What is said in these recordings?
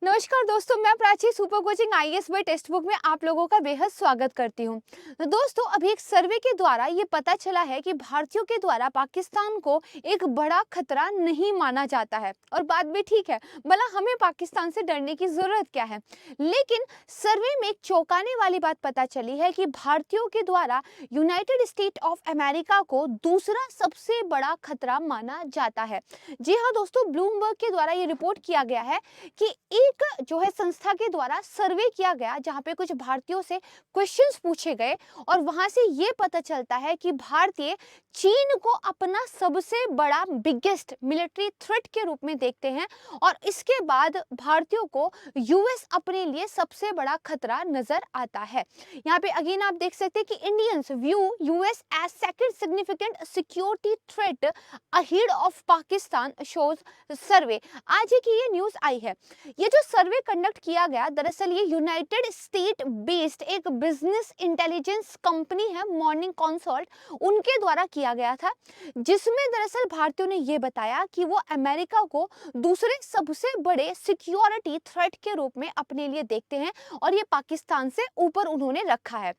नमस्कार दोस्तों, मैं Prachi super coaching IAS by textbook में आप लोगों का बेहद स्वागत करती हूं। तो दोस्तों, अभी एक सर्वे के द्वारा ये पता चला है कि भारतीयों के द्वारा पाकिस्तान को एक बड़ा खतरा नहीं माना जाता है। और बात भी ठीक है, भला हमें पाकिस्तान से डरने की जरूरत क्या है। लेकिन सर्वे में एक चौंकाने वाली बात पता चली है कि भारतीयों के द्वारा यूनाइटेड स्टेट ऑफ अमेरिका को दूसरा सबसे बड़ा खतरा माना जाता है। जी हाँ दोस्तों, ब्लूमबर्ग के द्वारा ये रिपोर्ट किया गया है कि एक जो है संस्था के द्वारा सर्वे किया गया, जहां पे कुछ भारतीयों से क्वेश्चंस पूछे गए और वहां से ये पता चलता है कि भारतीय चीन को अपना सबसे बड़ा बिगेस्ट मिलिट्री थ्रेट के रूप में देखते हैं और इसके बाद भारतीयों को यूएस अपने लिए सबसे बड़ा खतरा नजर आता है। यहाँ पे अगेन आप देख सकते हैं कि Indians view US as second significant security threat ahead of Pakistan shows survey. आज ही की ये न्यूज आई है। ये जो सर्वे कंडक्ट किया गया, दरअसल ये यूनाइटेड स्टेट बेस्ड एक बिजनेस इंटेलिजेंस कंपनी है मॉर्निंग कंसल्ट, उनके द्वारा किया गया था, जिसमें दरअसल भारतीयों ने ये बताया कि वो अमेरिका को दूसरे सबसे बड़े सिक्योरिटी थ्रेट के रूप में अपने लिए देखते हैं और ये पाकिस्तान से ऊपर उन्होंने रखा है।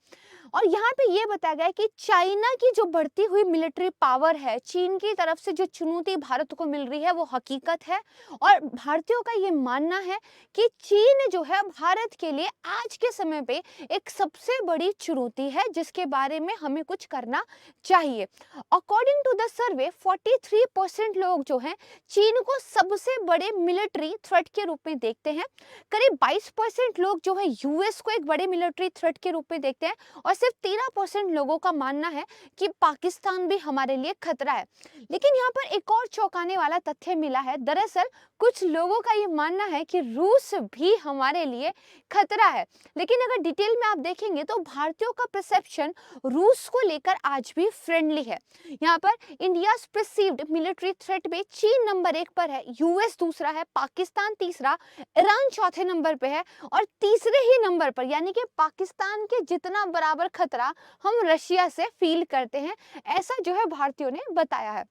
और यहाँ पे ये बताया गया है कि चाइना की जो बढ़ती हुई मिलिट्री पावर है, चीन की तरफ से जो चुनौती भारत को मिल रही है वो हकीकत है। और भारतीयों का ये मानना है कि चीन जो है भारत के लिए आज के समय पे एक सबसे बड़ी चुनौती है, जिसके बारे में हमें कुछ करना चाहिए। अकॉर्डिंग टू द सर्वे 43% लोग जो हैं चीन को सबसे बड़े मिलिट्री थ्रेट के रूप में देखते हैं। करीब 22% लोग जो है यूएस को एक बड़े मिलिट्री थ्रेट के रूप में देखते हैं और सिर्फ 13% लोगों का मानना है कि पाकिस्तान भी हमारे लिए खतरा है। लेकिन यहाँ पर एक और चौंकाने वाला तथ्य मिला है। दरअसल कुछ लोगों का ये मानना है कि रूस भी हमारे लिए खतरा है। लेकिन अगर डिटेल में आप देखेंगे तो भारतीयों का परसेप्शन रूस को लेकर आज भी फ्रेंडली है। यहाँ पर इंडिया परसीव्ड मिलिट्री थ्रेट में चीन नंबर 1 पर है, यूएस दूसरा है, पाकिस्तान तीसरा, ईरान चौथे नंबर पे है और तीसरे ही नंबर पर यानी कि पाकिस्तान के जितना बराबर खतरा हम रशिया से फील करते हैं, ऐसा जो है भारतीयों ने बताया है।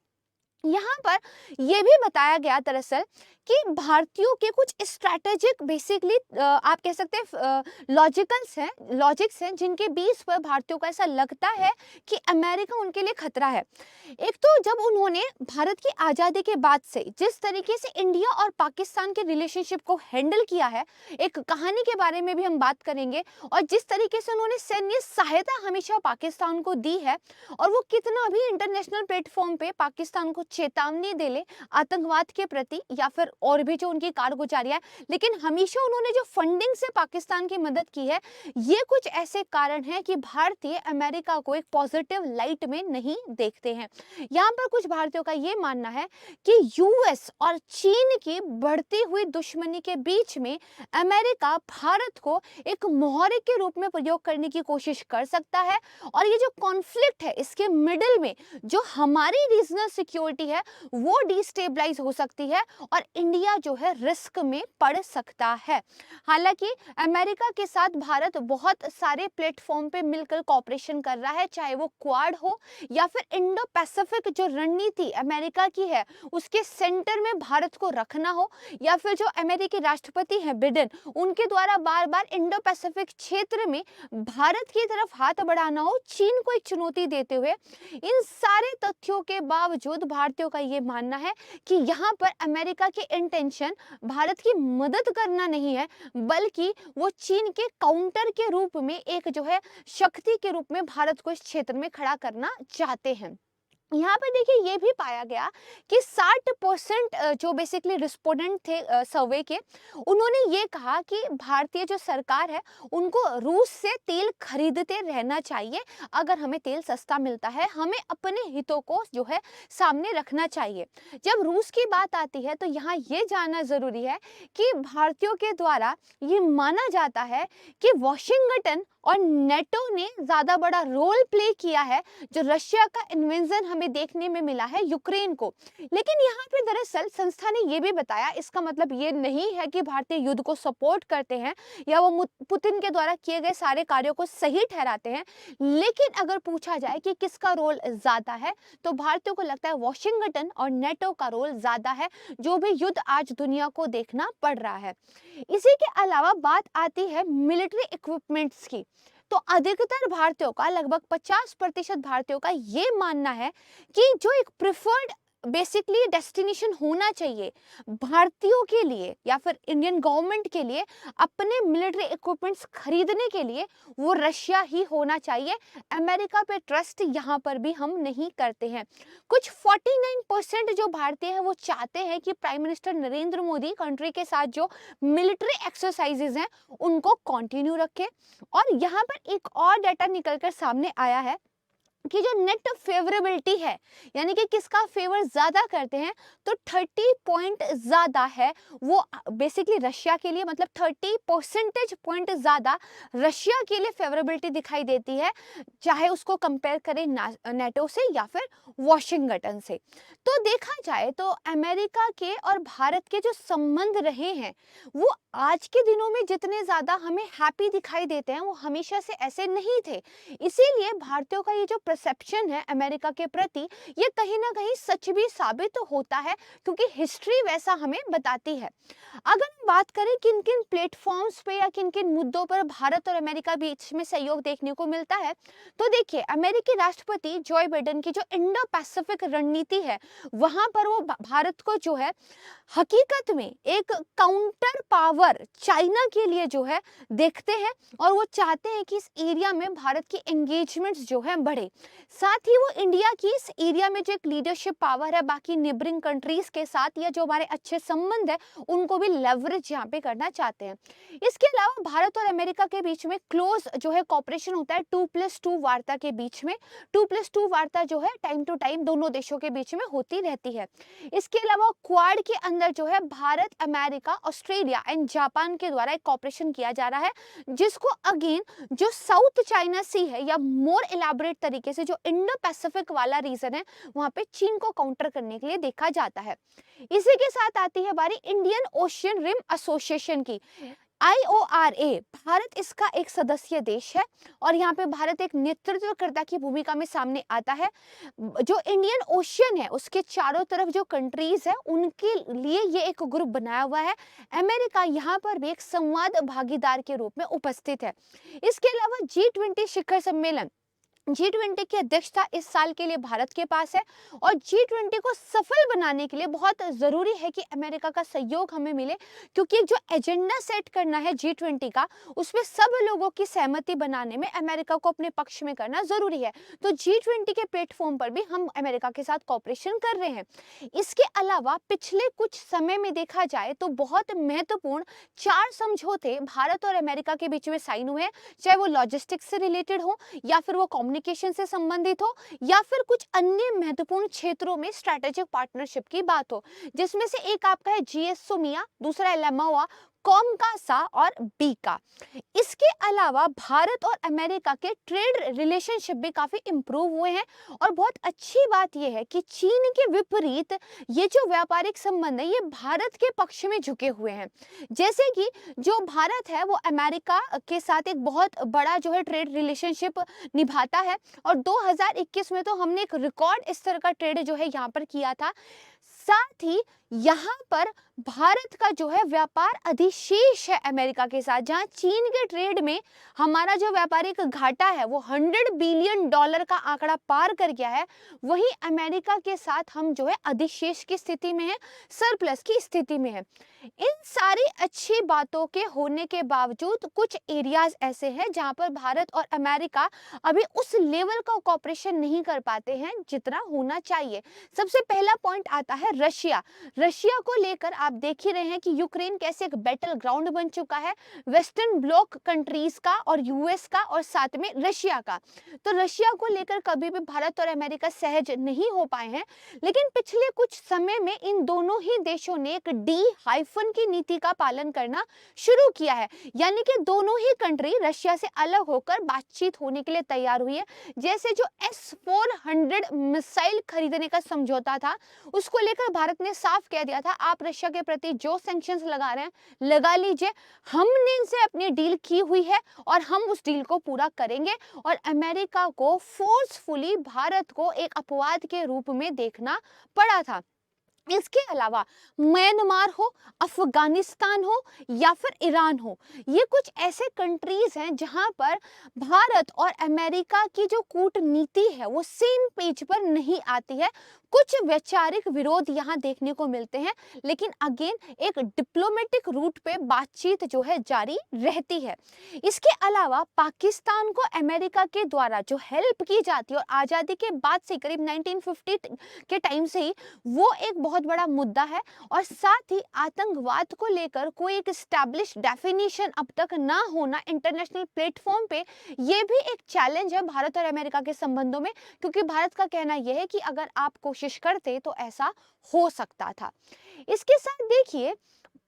यहाँ पर यह भी बताया गया दरअसल कि भारतीयों के कुछ स्ट्रैटेजिक बेसिकली आप कह सकते हैं लॉजिक्स हैं जिनके बेस पर भारतीयों को ऐसा लगता है कि अमेरिका उनके लिए खतरा है। एक तो जब उन्होंने भारत की आज़ादी के बाद से जिस तरीके से इंडिया और पाकिस्तान के रिलेशनशिप को हैंडल किया है, एक कहानी के बारे में भी हम बात करेंगे, और जिस तरीके से उन्होंने सैन्य सहायता हमेशा पाकिस्तान को दी है और वो कितना भी इंटरनेशनल प्लेटफॉर्म पे पाकिस्तान को चेतावनी दे ले आतंकवाद के प्रति या फिर और भी जो उनकी कारगुजारियां है, लेकिन हमेशा उन्होंने जो फंडिंग से पाकिस्तान की मदद की है, ये कुछ ऐसे कारण हैं कि भारतीय अमेरिका को एक पॉजिटिव लाइट में नहीं देखते हैं। यहाँ पर कुछ भारतीयों का ये मानना है कि यूएस और चीन की बढ़ती हुई दुश्मनी के बीच में अमेरिका भारत को एक मोहरे के रूप में प्रयोग करने की कोशिश कर सकता है और ये जो कॉन्फ्लिक्ट है इसके मिडिल में जो हमारी रीजनल सिक्योरिटी है वो डिस्टेबलाइज हो सकती है और इंडिया जो है रिस्क में पड़ सकता है। हालांकि अमेरिका के साथ भारत बहुत सारे प्लेटफॉर्म पे मिलकर कॉपरेशन कर रहा है, चाहे वो क्वाड हो या फिर इंडो पैसिफिक जो रणनीति अमेरिका की है उसके सेंटर में भारत को रखना हो, या फिर जो अमेरिकी राष्ट्रपति हैं बिडेन, उनके द्वारा बार बार इंडो पैसिफिक क्षेत्र में भारत की तरफ हाथ बढ़ाना हो, चीन को एक चुनौती देते हुए। इन सारे तथ्यों के बावजूद भारतीयों का ये मानना है कि यहाँ पर अमेरिका की इंटेंशन भारत की मदद करना नहीं है, बल्कि वो चीन के काउंटर के रूप में एक जो है शक्ति के रूप में भारत को इस क्षेत्र में खड़ा करना चाहते हैं। यहाँ पर देखिए ये भी पाया गया कि 60% जो बेसिकली रिस्पोंडेंट थे सर्वे के, उन्होंने ये कहा कि भारतीय जो सरकार है उनको रूस से तेल खरीदते रहना चाहिए। अगर हमें तेल सस्ता मिलता है, हमें अपने हितों को जो है सामने रखना चाहिए। जब रूस की बात आती है तो यहाँ ये जानना जरूरी है कि भारतीयों के द्वारा ये माना जाता है कि वॉशिंगटन और नेटो ने ज्यादा बड़ा रोल प्ले किया है जो रशिया का इन्वेजन हमें देखने में मिला है यूक्रेन को। लेकिन यहाँ पे दरअसल संस्था ने ये भी बताया, इसका मतलब ये नहीं है कि भारतीय युद्ध को सपोर्ट करते हैं या वो पुतिन के द्वारा किए गए सारे कार्यों को सही ठहराते हैं। लेकिन अगर पूछा जाए कि किसका रोल ज्यादा है, तो भारतीयों को लगता है वॉशिंगटन और नेटो का रोल ज्यादा है, जो भी युद्ध आज दुनिया को देखना पड़ रहा है। इसी के अलावा बात आती है मिलिट्री इक्विपमेंट्स की। तो अधिकतर भारतीयों का, लगभग 50% भारतीयों का ये मानना है कि जो एक प्रिफर्ड बेसिकली डेस्टिनेशन होना चाहिए भारतीयों के लिए या फिर इंडियन गवर्नमेंट के लिए अपने मिलिट्री इक्विपमेंट्स खरीदने के लिए, वो रशिया ही होना चाहिए। अमेरिका पे ट्रस्ट यहाँ पर भी हम नहीं करते हैं। कुछ 49% जो भारतीय हैं वो चाहते हैं कि prime minister Narendra Modi country के साथ जो मिलिट्री एक्सरसाइजेज हैं उनको कंटिन्यू रखें। और यहाँ पर एक और डाटा निकलकर सामने आया है कि जो नेट फेवरेबिलिटी है, यानी कि किसका फेवर ज्यादा करते हैं, तो 30 पॉइंट ज्यादा है वो बेसिकली रशिया के लिए, मतलब 30% ज्यादा रशिया के लिए फेवरेबिलिटी दिखाई देती है, चाहे उसको कंपेयर करें नेटो से या फिर वॉशिंगटन से। तो देखा जाए तो अमेरिका के और भारत के जो संबंध रहे हैं वो आज के दिनों में जितने ज्यादा हमें हैप्पी दिखाई देते हैं वो हमेशा से ऐसे नहीं थे। इसीलिए भारतीयों का ये जो परसेप्शन है अमेरिका के प्रति, ये कहीं ना कहीं सच भी साबित होता है, क्योंकि हिस्ट्री वैसा हमें बताती है। अगर हम बात करें किन किन प्लेटफॉर्म्स पे या किन किन मुद्दों पर भारत और अमेरिका बीच में सहयोग देखने को मिलता है, तो देखिए अमेरिकी राष्ट्रपति जो बाइडेन की जो इंडो पैसिफिक रणनीति है, वहां पर वो भारत को जो है हकीकत में एक काउंटर पावर चाइना के लिए जो है देखते हैं, और वो चाहते हैं कि इस एरिया में भारत की एंगेजमेंट्स जो है बढ़े। साथ ही वो इंडिया की इस एरिया में जो एक लीडरशिप पावर है बाकी नेबरिंग कंट्रीज के साथ, या जो हमारे अच्छे संबंध है उनको भी लेवरेज यहाँ पे करना चाहते हैं। इसके अलावा भारत और अमेरिका के बीच में क्लोज जो है कॉपरेशन होता है 2+2 वार्ता के बीच में। 2+2 वार्ता जो है टाइम टू टाइम दोनों देशों के बीच में होती रहती है। इसके अलावा क्वाड के अंदर जो है Bharat, America, Australia and Japan के द्वारा एक कॉपरेशन किया जा रहा है, जिसको अगेन जो साउथ चाइना सी है या मोर इलाबोरेट तरीके से जो इंडो पैसिफिक वाला रीजन है, वहां पे चीन को काउंटर करने के लिए देखा जाता है। इसी के साथ आती है बारी इंडियन ओशियन रिम एसोसिएशन की, IORA। भारत इसका एक सदस्य देश है और यहाँ पे भारत एक नेतृत्वकर्ता की भूमिका में सामने आता है। जो इंडियन ओशियन है उसके चारों तरफ जो कंट्रीज है उनके लिए ये एक ग्रुप बनाया हुआ है। अमेरिका यहाँ पर भी एक संवाद भागीदार के रूप में उपस्थित है। इसके अलावा G20 शिखर सम्मेलन, G20 की अध्यक्षता इस साल के लिए भारत के पास है, और G20 को सफल बनाने के लिए बहुत जरूरी है कि अमेरिका का सहयोग हमें मिले, क्योंकि जो एजेंडा सेट करना है G20 का, उसमें सब लोगों की सहमति बनाने में अमेरिका को अपने पक्ष में करना जरूरी है। तो G20 के प्लेटफॉर्म पर भी हम अमेरिका के साथ कॉपरेशन कर रहे हैं। इसके अलावा पिछले कुछ समय में देखा जाए तो बहुत महत्वपूर्ण 4 समझौते भारत और अमेरिका के बीच में साइन हुए हैं, चाहे वो लॉजिस्टिक्स से रिलेटेड हो या फिर वो कम्युनिकेशन से संबंधित हो या फिर कुछ अन्य महत्वपूर्ण क्षेत्रों में स्ट्रैटेजिक पार्टनरशिप की बात हो, जिसमें से एक आपका है GSOMIA, दूसरा एलामावा, कॉमकासा और बीका। इसके अलावा भारत और अमेरिका के ट्रेड रिलेशनशिप भी काफी इंप्रूव हुए हैं, और बहुत अच्छी बात यह है कि चीन के विपरीत ये जो व्यापारिक संबंध है ये भारत के पक्ष में झुके हुए हैं। जैसे कि जो भारत है वो अमेरिका के साथ एक बहुत बड़ा जो है ट्रेड रिलेशनशिप निभाता है, और 2021 में तो हमने एक रिकॉर्ड स्तर का ट्रेड जो है यहाँ पर किया था। साथ ही यहाँ पर भारत का जो है व्यापार अधिशेष है अमेरिका के साथ, जहां चीन के ट्रेड में हमारा जो व्यापारिक घाटा है वो $100 बिलियन का आंकड़ा पार कर गया है, वहीं अमेरिका के साथ हम जो है अधिशेष की स्थिति में है, सरप्लस की स्थिति में है। इन सारी अच्छी बातों के होने के बावजूद कुछ एरियाज ऐसे हैं जहां पर भारत और अमेरिका अभी उस लेवल का कॉपरेशन नहीं कर पाते हैं जितना होना चाहिए। सबसे पहला पॉइंट आता है रशिया। रशिया को लेकर आप देख ही रहे हैं कि यूक्रेन कैसे एक बैटल ग्राउंड बन चुका है वेस्टर्न ब्लॉक कंट्रीज का और यूएस का और साथ में रशिया का। तो रशिया को लेकर कभी भी भारत और अमेरिका सहज नहीं हो पाए हैं, लेकिन पिछले कुछ समय में इन दोनों ही देशों ने एक डी हाइफन की नीति का पालन करना शुरू किया है, यानी कि दोनों ही कंट्री रशिया से अलग होकर बातचीत होने के लिए तैयार हुई है। जैसे जो S-400 मिसाइल खरीदने का समझौता था, उसको लेकर भारत ने साफ कह दिया था आप रशिया के प्रति जो सैंक्शंस लगा रहे हैं लगा लीजिए, हमने इनसे अपनी डील की हुई है और हम उस डील को पूरा करेंगे। और अमेरिका को फोर्सफुली भारत को एक अपवाद के रूप में देखना पड़ा था। इसके अलावा म्यांमार हो, अफगानिस्तान हो या फिर ईरान हो, ये कुछ ऐसे कंट्रीज हैं जहां पर भारत और अमेरिका की जो कूटनीति है वो सेम पेज पर नहीं आती है। कुछ वैचारिक विरोध यहाँ देखने को मिलते हैं, लेकिन अगेन एक डिप्लोमेटिक रूट पे बातचीत जो है जारी रहती है। इसके अलावा पाकिस्तान को अमेरिका के द्वारा जो हेल्प की जाती है और आज़ादी के बाद से करीब 1950 के टाइम से ही वो एक बहुत बड़ा मुद्दा है। और साथ ही आतंकवाद को लेकर कोई एक एस्टैब्लिश डेफिनेशन अब तक ना होना इंटरनेशनल प्लेटफॉर्म पे, ये भी एक चैलेंज है भारत और अमेरिका के संबंधों में, क्योंकि भारत का कहना यह है कि अगर आप कोशिश करते तो ऐसा हो सकता था। इसके साथ देखिए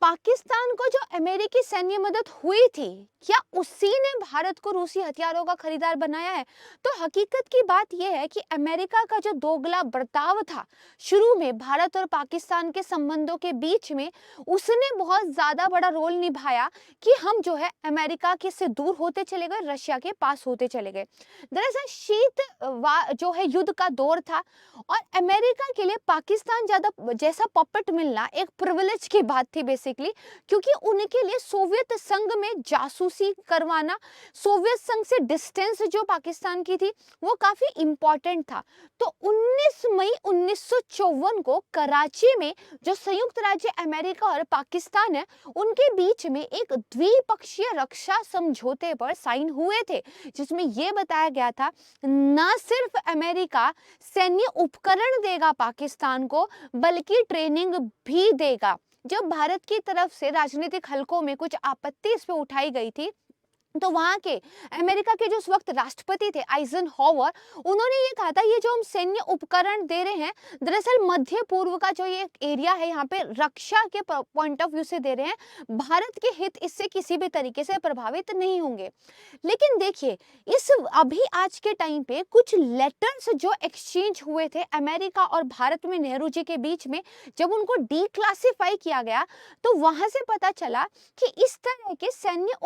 पाकिस्तान को जो अमेरिकी सैन्य मदद हुई थी, क्या उसी ने भारत को रूसी हथियारों का खरीदार बनाया है? तो हकीकत की बात यह है कि अमेरिका का जो दोगला बर्ताव था शुरू में भारत और पाकिस्तान के संबंधों के बीच में, उसने बहुत ज्यादा बड़ा रोल निभाया कि हम जो है अमेरिका के से दूर होते चले गए, रशिया के पास होते चले गए। दरअसल जो है युद्ध का दौर था और अमेरिका के लिए पाकिस्तान ज्यादा जैसा पपेट मिलना एक प्रिविलेज की बात थी बेसिकली, क्योंकि उनके लिए सोवियत संघ में जासूसी करवाना, सोवियत संघ से डिस्टेंस जो पाकिस्तान की थी वो काफी इंपॉर्टेंट था। तो 19 मई 1954 को कराची में जो संयुक्त राज्य अमेरिका और पाकिस्तान है उनके बीच में एक द्विपक्षीय रक्षा समझौते पर साइन हुए थे, जिसमें यह बताया गया था न सिर्फ अमेरिका सैन्य उपकरण देगा पाकिस्तान को, बल्कि ट्रेनिंग भी देगा। जब भारत की तरफ से राजनीतिक हलकों में कुछ आपत्ति इस पे उठाई गई थी, तो वहां के अमेरिका के जो उस वक्त राष्ट्रपति थे आइजनहावर, उन्होंने ये कहा था ये जो हम सैन्य उपकरण दे रहे हैं दरअसल मध्य पूर्व का जो ये एरिया है यहाँ पे रक्षा के पॉइंट ऑफ व्यू से दे रहे हैं, भारत के हित इससे किसी भी तरीके से प्रभावित नहीं होंगे। लेकिन देखिए इस अभी आज के टाइम पे कुछ लेटर्स जो एक्सचेंज हुए थे अमेरिका और भारत में नेहरू जी के बीच में, जब उनको डीक्लासिफाई किया गया तो वहां से पता चला कि इस तरह के सैन्य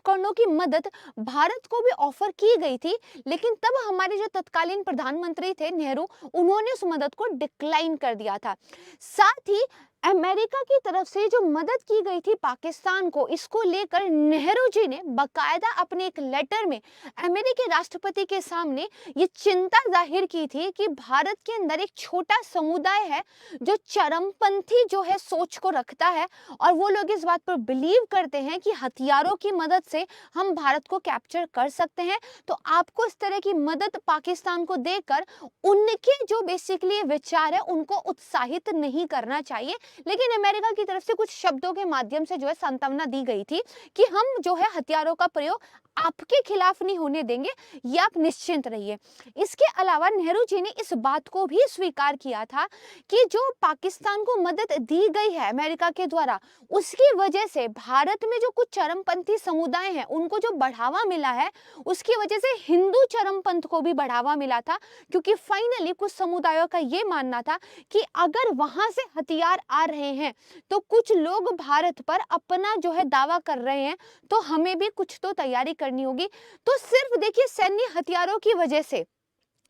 उपकरणों की मदद भारत को भी ऑफर की गई थी, लेकिन तब हमारे जो तत्कालीन प्रधानमंत्री थे नेहरू, उन्होंने उस मदद को डिक्लाइन कर दिया था। साथ ही अमेरिका की तरफ से जो मदद की गई थी पाकिस्तान को, इसको लेकर नेहरू जी ने बकायदा अपने एक लेटर में अमेरिकी राष्ट्रपति के सामने ये चिंता जाहिर की थी कि भारत के अंदर एक छोटा समुदाय है जो चरमपंथी जो है सोच को रखता है और वो लोग इस बात पर बिलीव करते हैं कि हथियारों की मदद से हम भारत को कैप्चर कर सकते हैं। तो आपको इस तरह की मदद पाकिस्तान को देकर उनके जो बेसिकली विचार है उनको उत्साहित नहीं करना चाहिए। लेकिन अमेरिका की तरफ से कुछ शब्दों के माध्यम से जो है सांत्वना दी गई थी कि हम जो है हथियारों का प्रयोग आपके खिलाफ नहीं होने देंगे, ये आप निश्चिंत रहिए। इसके अलावा नेहरू जी ने इस बात को भी स्वीकार किया था कि जो पाकिस्तान को मदद दी गई है अमेरिका के द्वारा, उसकी वजह से भारत में जो कुछ चरमपंथी समुदाय हैं उनको जो बढ़ावा मिला है, उसकी वजह से हिंदू चरमपंथ को भी बढ़ावा मिला था। क्योंकि फाइनली कुछ समुदायों का ये मानना था कि अगर वहां से हथियार आ रहे हैं तो कुछ लोग भारत पर अपना जो है दावा कर रहे हैं, तो हमें भी कुछ तो तैयारी करनी होगी। तो सिर्फ देखिए सैन्य हथियारों की वजह से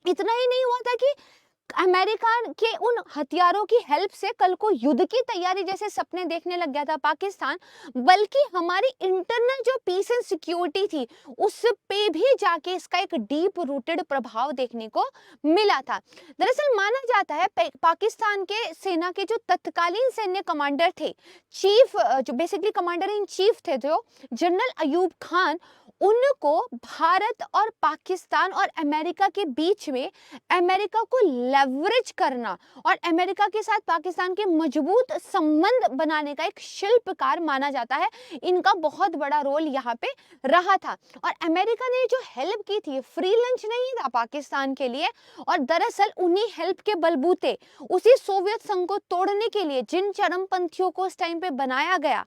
इतना ही नहीं हुआ था कि अमेरिका के उन हथियारों की हेल्प से कल को युद्ध की तैयारी जैसे सपने देखने लग गया था पाकिस्तान, बल्कि हमारी इंटरनल जो पीस एंड सिक्योरिटी थी उस पे भी जाके इसका एक डीप रूटेड प्रभाव देखने को मिला था। दरअसल माना जाता है पाकिस्तान के सेना के जो तत्कालीन सैन्य कमांडर थे, चीफ जो बेसिकली कमांडर इन चीफ थे जो जनरल अयूब खान, उनको भारत और पाकिस्तान और अमेरिका के बीच में अमेरिका को लेवरेज करना और अमेरिका के साथ पाकिस्तान के मजबूत संबंध बनाने का एक शिल्पकार माना जाता है। इनका बहुत बड़ा रोल यहाँ पे रहा था और अमेरिका ने जो हेल्प की थी फ्री लंच नहीं था पाकिस्तान के लिए। और दरअसल उन्हीं हेल्प के बलबूते उसी सोवियत संघ को तोड़ने के लिए जिन चरमपंथियों को उस टाइम पे बनाया गया,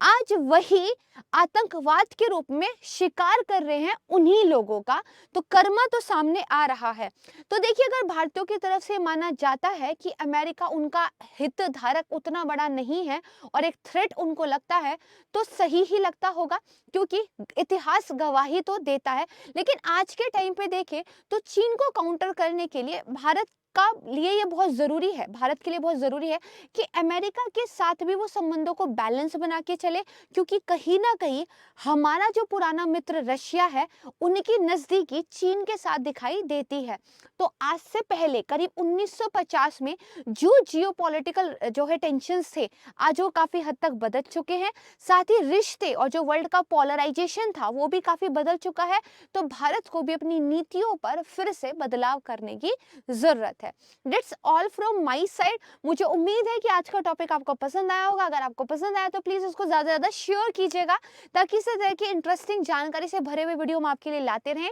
आज वही आतंकवाद के रूप में शिकार कर रहे हैं उन्हीं लोगों का। तो कर्मा तो सामने आ रहा है। तो देखिए, अगर भारतीयों की तरफ से माना जाता है कि अमेरिका उनका हितधारक उतना बड़ा नहीं है और एक थ्रेट उनको लगता है, तो सही ही लगता होगा, क्योंकि इतिहास गवाही तो देता है। लेकिन आज के टाइम पे देखें तो चीन को काउंटर करने के लिए भारत का लिए ये बहुत ज़रूरी है, भारत के लिए बहुत ज़रूरी है कि अमेरिका के साथ भी वो संबंधों को बैलेंस बना के चले, क्योंकि कहीं ना कहीं हमारा जो पुराना मित्र रशिया है उनकी नज़दीकी चीन के साथ दिखाई देती है। तो आज से पहले करीब 1950 में जो जियोपॉलिटिकल जो है टेंशन्स थे, आज वो काफ़ी हद तक बदल चुके हैं। साथ ही रिश्ते और जो वर्ल्ड का पोलराइजेशन था वो भी काफ़ी बदल चुका है। तो भारत को भी अपनी नीतियों पर फिर से बदलाव करने की ज़रूरत है। That's all from my side. मुझे उम्मीद है कि आज का टॉपिक आपको पसंद आया होगा। अगर आपको पसंद आया तो प्लीज़ उसको ज़्यादा से ज़्यादा शेयर कीजिएगा, ताकि इस तरह की इंटरेस्टिंग जानकारी से भरे हुए वीडियो हम आपके लिए लाते रहें।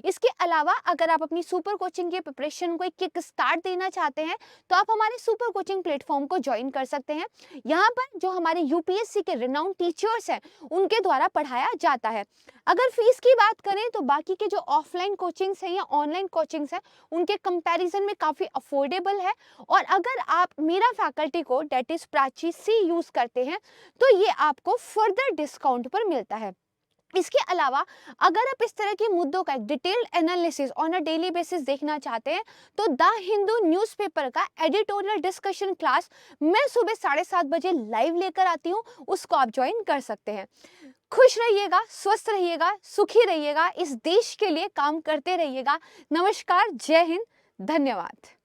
इसके अलावा अगर आप अपनी सुपर कोचिंग की प्रिपरेशन को एक किक स्टार्ट देना चाहते हैं, तो आप हमारे सुपर कोचिंग प्लेटफॉर्म को ज्वाइन कर सकते हैं। यहाँ पर जो हमारे यूपीएससी के रिनाउंड टीचर्स हैं उनके द्वारा पढ़ाया जाता है। अगर फीस की बात करें तो बाकी के जो ऑफलाइन कोचिंग्स हैं या ऑनलाइन कोचिंग्स हैं उनके कंपैरिजन में काफ़ी अफोर्डेबल है। और अगर आप मेरा faculty code that is Prachi C use करते हैं तो ये आपको फर्दर डिस्काउंट पर मिलता है। इसके अलावा अगर आप इस तरह के मुद्दों का एक detailed analysis on a daily basis देखना चाहते हैं, तो द हिंदू न्यूज़पेपर का एडिटोरियल डिस्कशन क्लास मैं सुबह 7:30 बजे लाइव लेकर आती हूँ, उसको आप ज्वाइन कर सकते हैं। खुश रहिएगा, स्वस्थ रहिएगा, सुखी रहिएगा, इस देश के लिए काम करते रहिएगा। नमस्कार, जय हिंद, धन्यवाद।